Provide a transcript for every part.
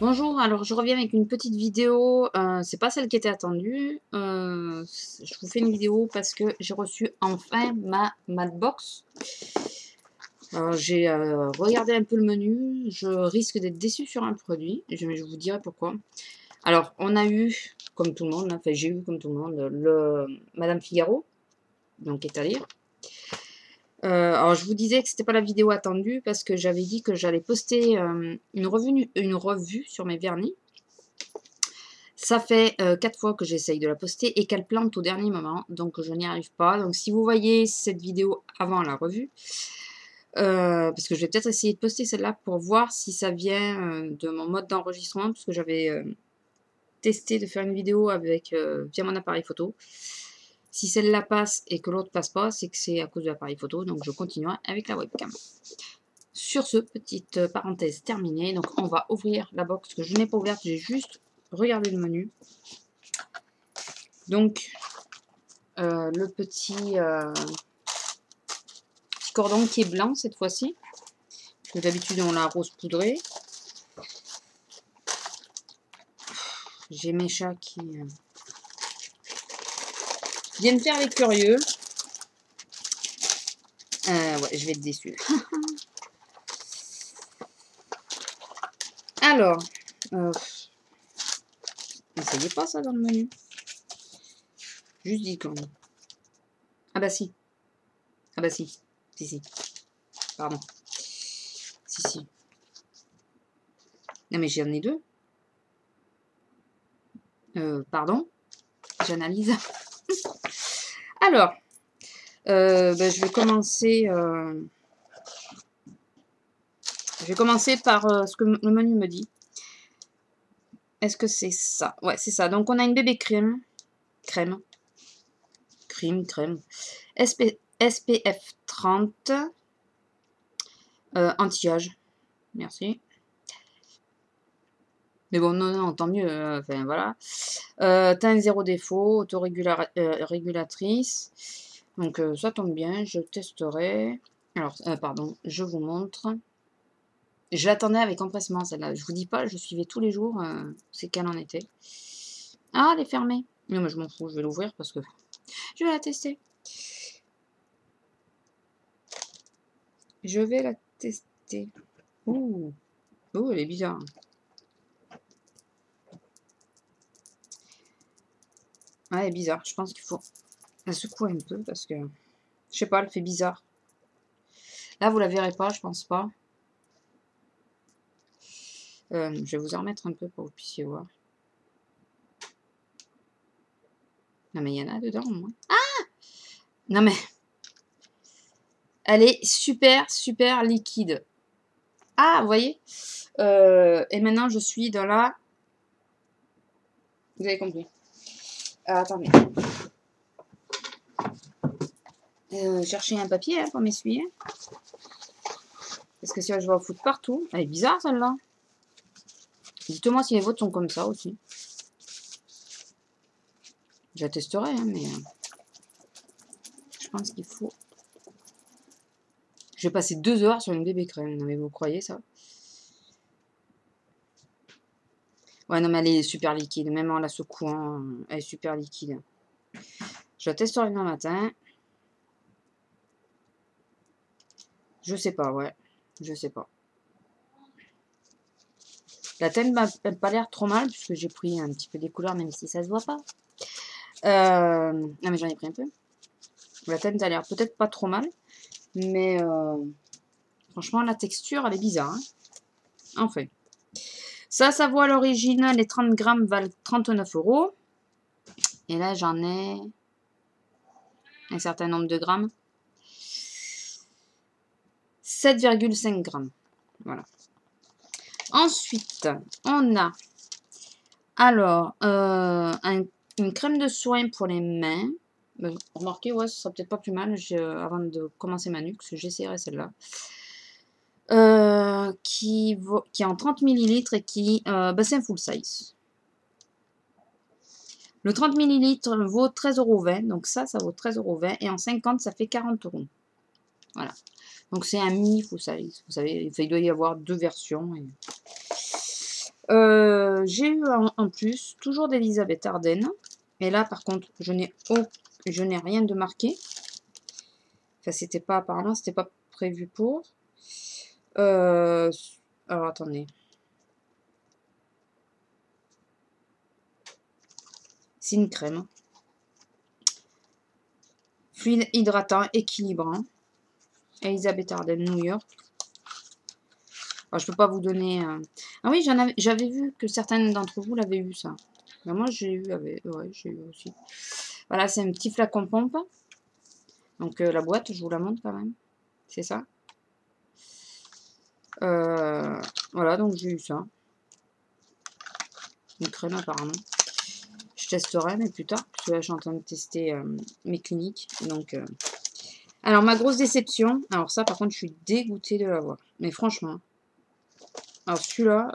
Bonjour, alors je reviens avec une petite vidéo, c'est pas celle qui était attendue, je vous fais une vidéo parce que j'ai reçu enfin ma Mailbox. Alors j'ai regardé un peu le menu, je risque d'être déçue sur un produit, je vous dirai pourquoi. Alors on a eu, comme tout le monde, enfin j'ai eu comme tout le monde, le Madame Figaro, donc qui est à lire. Alors je vous disais que c'était pas la vidéo attendue parce que j'avais dit que j'allais poster une revue sur mes vernis. Ça fait 4 fois que j'essaye de la poster et qu'elle plante au dernier moment, donc je n'y arrive pas. Donc si vous voyez cette vidéo avant la revue, parce que je vais peut-être essayer de poster celle-là pour voir si ça vient de mon mode d'enregistrement, parce que j'avais testé de faire une vidéo avec via mon appareil photo. Si celle-là passe et que l'autre passe pas, c'est que c'est à cause de l'appareil photo, donc je continuerai avec la webcam. Sur ce, petite parenthèse terminée, donc on va ouvrir la box que je n'ai pas ouverte, j'ai juste regardé le menu. Donc, le petit cordon qui est blanc cette fois-ci. Parce que d'habitude, on l'a rose poudré. J'ai mes chats qui viennent faire les curieux. Ouais, je vais être déçue. Alors, n'essayez pas ça dans le menu. Juste dit quand même. Ah bah si. Ah bah si. Si, si. Pardon. Si, si. Non mais j'en ai deux. Pardon. J'analyse. Alors, bah, je vais commencer par ce que le menu me dit. Est-ce que c'est ça? Ouais, c'est ça. Donc, on a une bébé crème. Crème. SPF 30. Anti-âge. Merci. Mais bon, non, tant mieux. Enfin, voilà. Teint zéro défaut. Autorégulatrice. Donc, ça tombe bien. Je testerai. Alors, pardon. Je vous montre. Je l'attendais avec empressement, celle-là. Je vous dis pas, je suivais tous les jours. C'est qu'elle en était. Ah, elle est fermée. Non, mais je m'en fous. Je vais l'ouvrir parce que je vais la tester. Je vais la tester. Ouh. Oh, elle est bizarre. Ah, elle est bizarre. Je pense qu'il faut la secouer un peu parce que, je sais pas, elle fait bizarre. Là, vous la verrez pas, je pense pas. Je vais vous en remettre un peu pour que vous puissiez voir. Non, mais il y en a dedans, au moins. Ah! Non, mais elle est super, super liquide. Ah, vous voyez? Et maintenant, je suis dans la... Vous avez compris. Attendez. Chercher un papier hein, pour m'essuyer. Parce que sinon, je vais en foutre partout. Elle est bizarre, celle-là. Dites-moi si les vôtres sont comme ça aussi. Je la testerai, hein, mais... je pense qu'il faut... Je vais passer 2 heures sur une bébé crème. Non, mais vous croyez ça? Ouais, non, mais elle est super liquide. Même en la secouant, elle est super liquide. Je la testerai demain matin. Je sais pas, ouais. Je sais pas. La teinte m'a pas l'air trop mal, puisque j'ai pris un petit peu des couleurs, même si ça se voit pas. Non, mais j'en ai pris un peu. La teinte a l'air peut-être pas trop mal. Mais franchement, la texture, elle est bizarre. Hein, enfin. Ça vaut à l'origine, les 30 grammes valent 39 €. Et là, j'en ai un certain nombre de grammes. 7,5 grammes. Voilà. Ensuite, on a alors une crème de soin pour les mains. Remarquez, ouais, ce sera peut-être pas plus mal avant de commencer ma nuque, parce que j'essaierai celle-là. Qui est en 30 ml et qui c'est un full size. Le 30 ml vaut 13,20 €, donc ça vaut 13,20 € et en 50 ça fait 40 €. Voilà. Donc c'est un mini full size. Vous savez, il doit y avoir 2 versions. J'ai eu en plus toujours d'Elisabeth Arden. Et là, par contre, je n'ai rien de marqué. Enfin, c'était pas, apparemment, c'était pas prévu pour. Alors, attendez. C'est une crème. Fluide hydratant, équilibrant. Elisabeth Arden, New York. Alors, je peux pas vous donner... Ah oui, j'avais vu que certaines d'entre vous l'avaient eu, ça. Ben, moi, j'ai eu, ouais, j'ai eu aussi. Voilà, c'est un petit flacon pompe. Donc, la boîte, je vous la montre quand même. C'est ça. Voilà, donc j'ai eu ça. Une crème, apparemment. Je testerai, mais plus tard, parce que là, je suis en train de tester mes cliniques. Donc, alors, ma grosse déception, alors ça, par contre, je suis dégoûtée de l'avoir. Mais franchement, alors celui-là,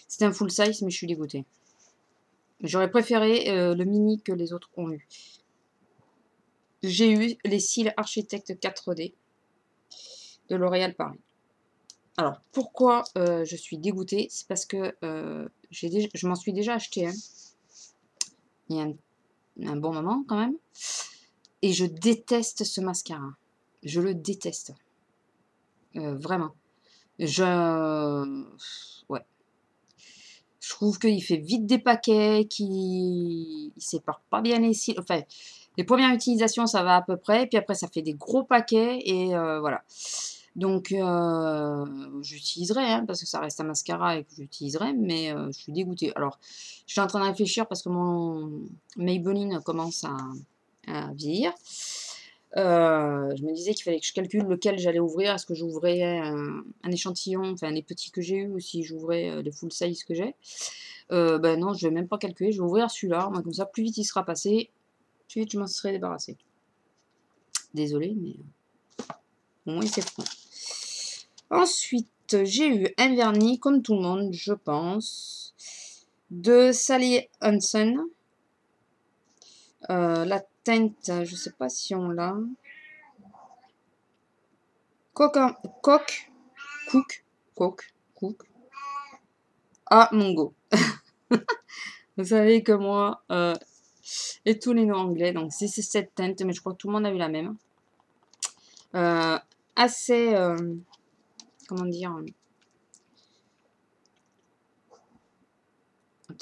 c'est un full size, mais je suis dégoûtée. J'aurais préféré le mini que les autres ont eu. J'ai eu les cils Architecte 4D de L'Oréal Paris. Alors, pourquoi je suis dégoûtée? C'est parce que je m'en suis déjà acheté un. Il y a un bon moment, quand même. Et je déteste ce mascara. Je le déteste. Vraiment. Ouais. Je trouve qu'il fait vite des paquets, qu'il sépare pas bien les cils. Enfin, les premières utilisations, ça va à peu près. Puis après, ça fait des gros paquets. Et voilà. Donc, j'utiliserai, hein, parce que ça reste un mascara et que j'utiliserai. Mais je suis dégoûtée. Alors, je suis en train de réfléchir parce que mon Maybelline commence à vieillir. Je me disais qu'il fallait que je calcule lequel j'allais ouvrir. Est-ce que j'ouvrais un échantillon, enfin les petits que j'ai eu, ou si j'ouvrais les full size que j'ai. Ben non, je vais même pas calculer. Je vais ouvrir celui-là. Comme ça, plus vite il sera passé, plus vite je m'en serai débarrassée. Désolée, mais au moins c'est franc. Ensuite, j'ai eu un vernis, comme tout le monde, je pense, de Sally Hansen. La teinte, je sais pas si on l'a. Cook. Ah, Mongo. Vous savez que moi, et tous les noms anglais, donc c'est cette teinte, mais je crois que tout le monde a eu la même. Assez, comment dire,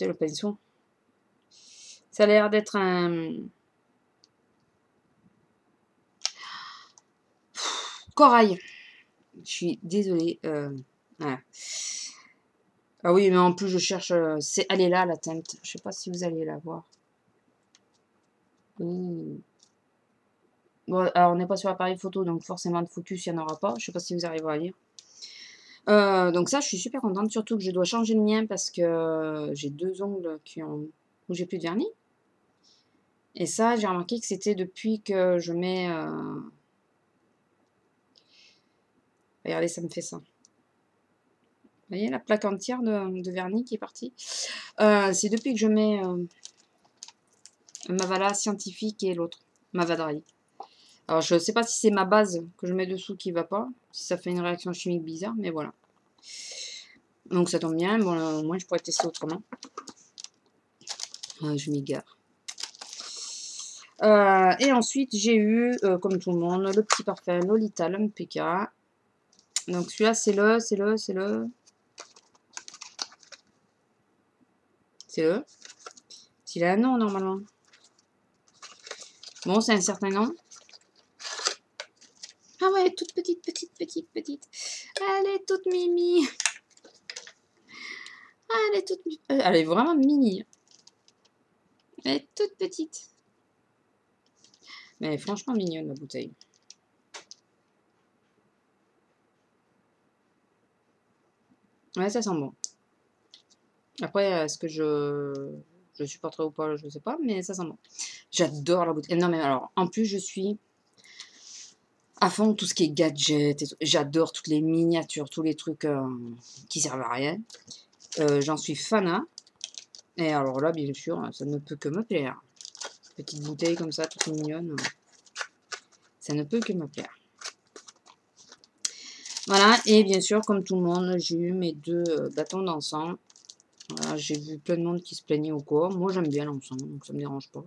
le pinceau. Ça a l'air d'être un corail. Je suis désolée. Voilà. Ah oui, mais en plus je cherche, elle est là la teinte. Je sais pas si vous allez la voir. Ouh. Bon, alors on n'est pas sur l'appareil photo, donc forcément de focus, il n'y en aura pas. Je sais pas si vous arrivez à lire. Donc ça, je suis super contente, surtout que je dois changer le mien parce que j'ai 2 ongles où j'ai plus de vernis. Et ça, j'ai remarqué que c'était depuis que je mets... Regardez, ça me fait ça. Vous voyez la plaque entière de vernis qui est partie. C'est depuis que je mets Mavala scientifique et l'autre, Mavadrai. Alors, je ne sais pas si c'est ma base que je mets dessous qui va pas, si ça fait une réaction chimique bizarre, mais voilà. Donc, ça tombe bien. Bon, au moins, je pourrais tester autrement. Je m'égare. Et ensuite, j'ai eu, comme tout le monde, le petit parfum Lolita Lumpeka. Donc, celui-là, c'est le... Il a un nom, normalement. Bon, c'est un certain nom. Ah ouais, toute petite. Elle est toute mimi. Elle est vraiment mini. Elle est toute petite. Mais elle est franchement mignonne, la bouteille. Ouais, ça sent bon. Après, est-ce que je supporterai ou pas, je ne sais pas, mais ça sent bon. J'adore la bouteille. Non, mais alors, en plus, je suis à fond tout ce qui est gadget. J'adore toutes les miniatures, tous les trucs qui servent à rien. J'en suis fanat. Et alors là, bien sûr, ça ne peut que me plaire. Petite bouteille comme ça, toute mignonne. Ça ne peut que me plaire. Voilà, et bien sûr, comme tout le monde, j'ai eu mes 2 bâtons d'encens. Voilà, j'ai vu plein de monde qui se plaignait au quoi. Moi, j'aime bien l'encens, donc ça me dérange pas.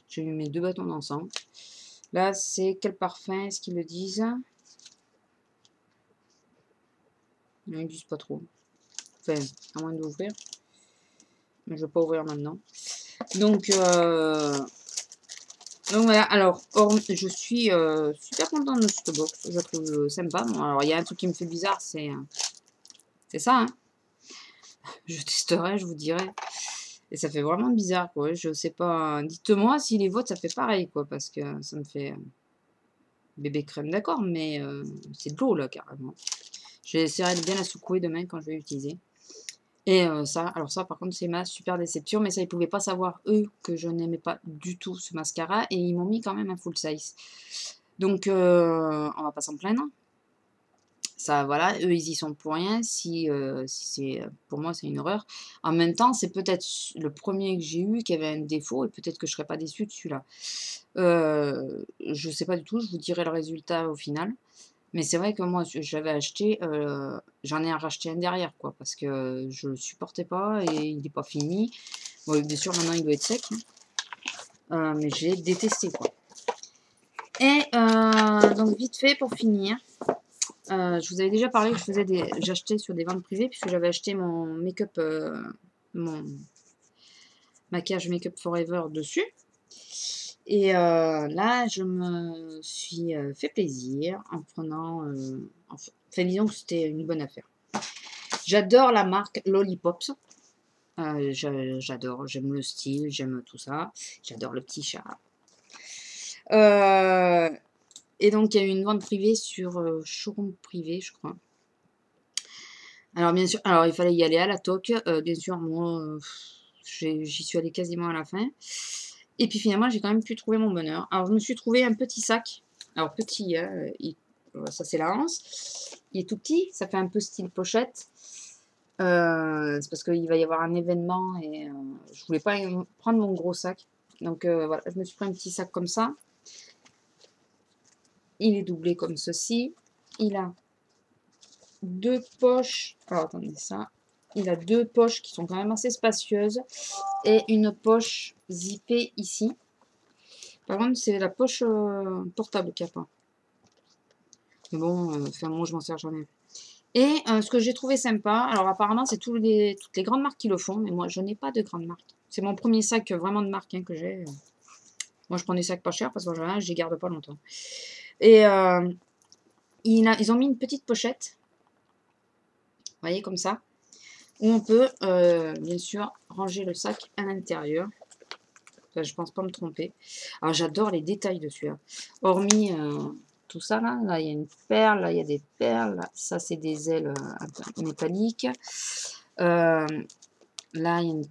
J'ai eu mes 2 bâtons d'encens. Là, c'est quel parfum est-ce qu'ils le disent? Non, ils disent pas trop. Enfin, à moins d'ouvrir. Mais je vais pas ouvrir maintenant. Donc, voilà, alors, je suis super contente de cette box. Je la trouve sympa. Bon, alors, il y a un truc qui me fait bizarre, c'est ça, hein. Je testerai, je vous dirai. Et ça fait vraiment bizarre, quoi. Je sais pas. Dites-moi si les vôtres, ça fait pareil, quoi. Parce que ça me fait bébé crème, d'accord. Mais c'est de l'eau, là, carrément. J'essaierai de bien la secouer demain quand je vais l'utiliser. Et ça, alors ça, par contre, c'est ma super déception. Mais ça, ils pouvaient pas savoir, eux, que je n'aimais pas du tout ce mascara. Et ils m'ont mis quand même un full size. Donc, on va pas s'en plaindre. Ça, voilà, eux, ils y sont pour rien. Si c'est, pour moi, c'est une horreur. En même temps, c'est peut-être le premier que j'ai eu qui avait un défaut et peut-être que je serais pas déçue de celui-là. Je sais pas du tout, je vous dirai le résultat au final. Mais c'est vrai que moi, j'avais acheté, j'en ai racheté un derrière, quoi, parce que je le supportais pas et il n'est pas fini. Bon, bien sûr, maintenant, il doit être sec, hein. Mais j'ai détesté, quoi. Et donc, vite fait, pour finir, je vous avais déjà parlé que j'achetais sur des ventes privées puisque j'avais acheté mon make-up, mon maquillage Make-up Forever dessus. Et là, je me suis fait plaisir en prenant, enfin, disons que c'était une bonne affaire. J'adore la marque Lollipops. J'adore, j'aime le style, j'aime tout ça. J'adore le petit chat. Et donc, il y a eu une vente privée sur showroom privé, je crois. Alors, bien sûr, alors il fallait y aller à la toque. Bien sûr, moi, j'y suis allée quasiment à la fin. Et puis finalement, j'ai quand même pu trouver mon bonheur. Alors, je me suis trouvé un petit sac. Alors, petit, hein, ça c'est la hanse. Il est tout petit, ça fait un peu style pochette. C'est parce qu'il va y avoir un événement et je voulais pas prendre mon gros sac. Donc voilà, je me suis pris un petit sac comme ça. Il est doublé comme ceci. Il a 2 poches. Alors attendez ça. Il a 2 poches qui sont quand même assez spacieuses et une poche zippée ici. Par contre, c'est la poche portable qu'il n'y a pas. Mais bon, enfin, moi je m'en sers jamais. Et ce que j'ai trouvé sympa, alors apparemment c'est toutes les grandes marques qui le font, mais moi je n'ai pas de grande marque. C'est mon premier sac vraiment de marque, hein, que j'ai. Moi je prends des sacs pas chers parce que je les garde pas longtemps. Et ils ont mis une petite pochette, vous voyez comme ça, où on peut bien sûr ranger le sac à l'intérieur. Enfin, je pense pas me tromper. Alors j'adore les détails dessus, hein. Hormis tout ça là, il y a une perle, là il y a des perles, là, ça c'est des ailes métalliques. Là il y a une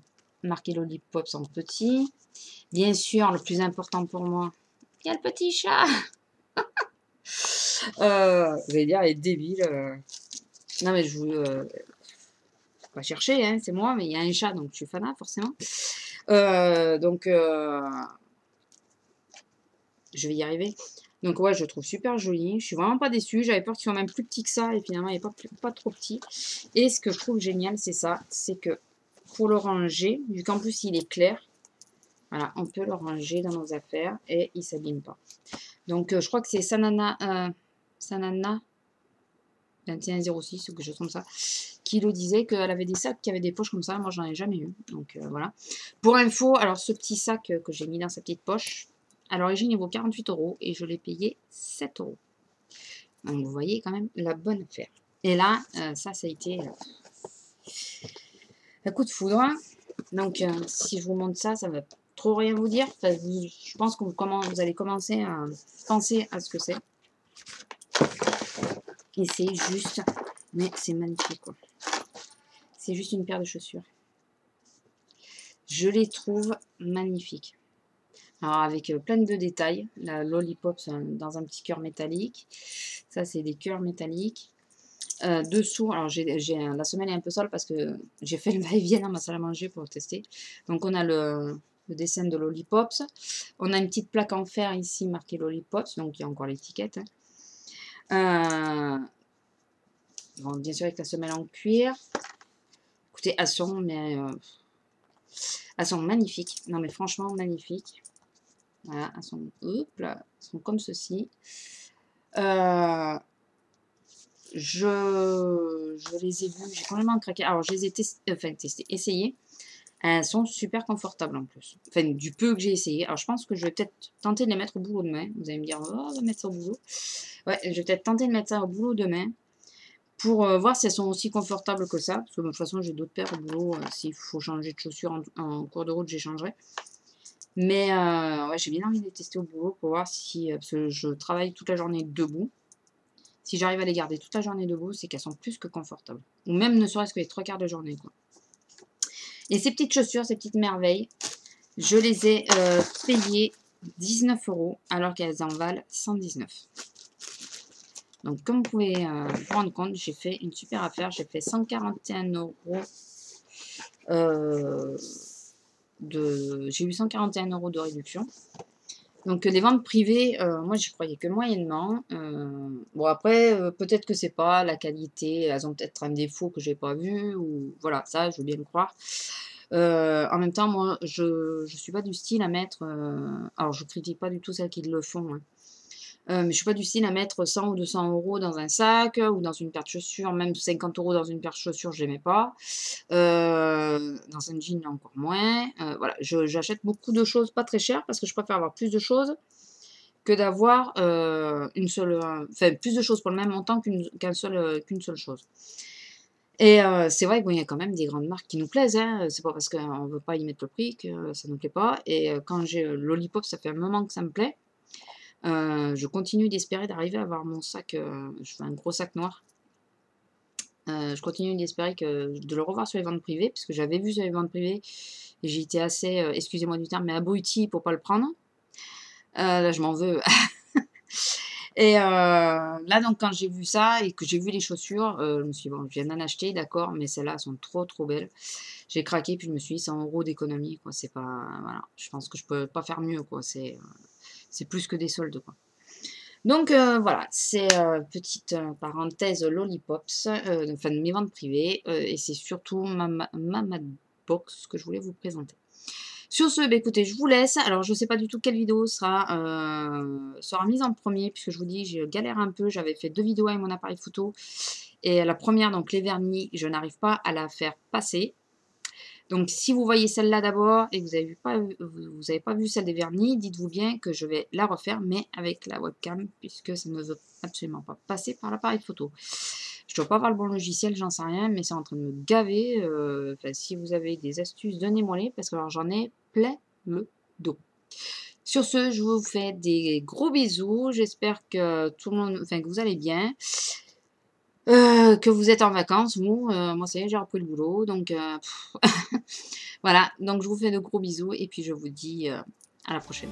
marqué Lollipops en petit. Bien sûr, le plus important pour moi, il y a le petit chat. Vous allez dire, elle est débile. Non mais je vous pas chercher, hein, c'est moi, mais il y a un chat donc je suis fanat forcément. Donc je vais y arriver. Donc ouais, je le trouve super joli. Je suis vraiment pas déçue. J'avais peur qu'il soit même plus petit que ça. Et finalement, il n'est pas trop petit. Et ce que je trouve génial, c'est ça. C'est que pour le ranger, vu qu'en plus il est clair, voilà, on peut le ranger dans nos affaires et il ne s'abîme pas. Donc je crois que c'est Sanana 2106 ou quelque chose comme ça, qui le disait qu'elle avait des sacs qui avaient des poches comme ça. Moi, j'en ai jamais eu. Donc voilà. Pour info, alors ce petit sac que j'ai mis dans sa petite poche, à l'origine, il vaut 48 € et je l'ai payé 7 €. Donc vous voyez quand même la bonne affaire. Et là, ça a été un coup de foudre. Donc si je vous montre ça, ça va trop rien vous dire. Enfin, je pense que vous allez commencer à penser à ce que c'est. Et c'est juste, mais c'est magnifique, quoi. C'est juste une paire de chaussures. Je les trouve magnifiques. Alors avec plein de détails, la Lollipop dans un petit cœur métallique. Ça c'est des cœurs métalliques. Dessous, alors la semelle est un peu sale parce que j'ai fait le va-et-vient dans ma salle à manger pour tester. Donc on a le dessin de Lollipops. On a une petite plaque en fer ici marquée Lollipops, donc il y a encore l'étiquette, hein. Bon, bien sûr avec la semelle en cuir. Écoutez, elles sont, mais, elles sont magnifiques. Non mais franchement magnifiques. Voilà, elles sont, hop là, elles sont comme ceci. Je les ai vues, j'ai complètement craqué. Alors je les ai testés, essayées. Elles sont super confortables en plus. Enfin, du peu que j'ai essayé. Alors je pense que je vais peut-être tenter de les mettre au boulot demain. Vous allez me dire, oh, on va mettre ça au boulot. Ouais, je vais peut-être tenter de mettre ça au boulot demain. Pour voir si elles sont aussi confortables que ça. Parce que de toute façon, j'ai d'autres paires au boulot. S'il faut changer de chaussures en cours de route, j'échangerai. Mais ouais, j'ai bien envie de les tester au boulot pour voir si... parce que je travaille toute la journée debout. Si j'arrive à les garder toute la journée debout, c'est qu'elles sont plus que confortables. Ou même ne serait-ce que les 3 quarts de journée, quoi. Et ces petites chaussures, ces petites merveilles, je les ai payées 19 € alors qu'elles en valent 119. Donc, comme vous pouvez vous rendre compte, j'ai fait une super affaire. J'ai fait 141 €. J'ai eu 141 € de réduction. Donc, les ventes privées, moi, j'y croyais que moyennement. Bon, après, peut-être que c'est pas la qualité. Elles ont peut-être un défaut que j'ai pas vu. Ou voilà, ça, je veux bien le croire. En même temps, moi, je suis pas du style à mettre... alors, je critique pas du tout celles qui le font, hein. Mais je suis pas du style à mettre 100 ou 200 € dans un sac ou dans une paire de chaussures. Même 50 € dans une paire de chaussures, je n'aimais pas. Dans un jean, encore moins. Voilà, j'achète beaucoup de choses pas très chères parce que je préfère avoir plus de choses que d'avoir une seule... Enfin, plus de choses pour le même montant qu'une seule chose. Et c'est vrai qu'il y a quand même des grandes marques qui nous plaisent, hein. C'est pas parce qu'on veut pas y mettre le prix que ça nous plaît pas. Et quand j'ai Lollipop, ça fait un moment que ça me plaît. Je continue d'espérer d'arriver à avoir mon sac, je fais un gros sac noir. Je continue d'espérer de le revoir sur les ventes privées, puisque j'avais vu sur les ventes privées, et j'ai été assez, excusez-moi du terme, mais abrutie pour pas le prendre. Là, je m'en veux. Et là, donc, quand j'ai vu ça et que j'ai vu les chaussures, je me suis dit, bon, je viens d'en acheter, d'accord, mais celles-là, elles sont trop, trop belles. J'ai craqué, puis je me suis dit, 100 € d'économie, quoi, c'est pas... Voilà, je pense que je peux pas faire mieux, quoi, c'est plus que des soldes, quoi. Donc voilà, c'est petite parenthèse Lollipops, enfin de mes ventes privées, et c'est surtout ma Madbox que je voulais vous présenter. Sur ce, bah, écoutez, je vous laisse. Alors, je ne sais pas du tout quelle vidéo sera mise en premier, puisque je vous dis, je galère un peu. J'avais fait 2 vidéos avec mon appareil photo. Et la première, donc les vernis, je n'arrive pas à la faire passer. Donc, si vous voyez celle-là d'abord et que vous n'avez pas vu celle des vernis, dites-vous bien que je vais la refaire, mais avec la webcam, puisque ça ne veut absolument pas passer par l'appareil photo. Je ne dois pas avoir le bon logiciel, j'en sais rien, mais c'est en train de me gaver. Si vous avez des astuces, donnez-moi-les, parce que j'en ai plein le dos. Sur ce, je vous fais des gros bisous. J'espère que tout le monde, que vous allez bien. Que vous êtes en vacances, vous, moi ça y est, j'ai repris le boulot, donc voilà, donc je vous fais de gros bisous et puis je vous dis à la prochaine.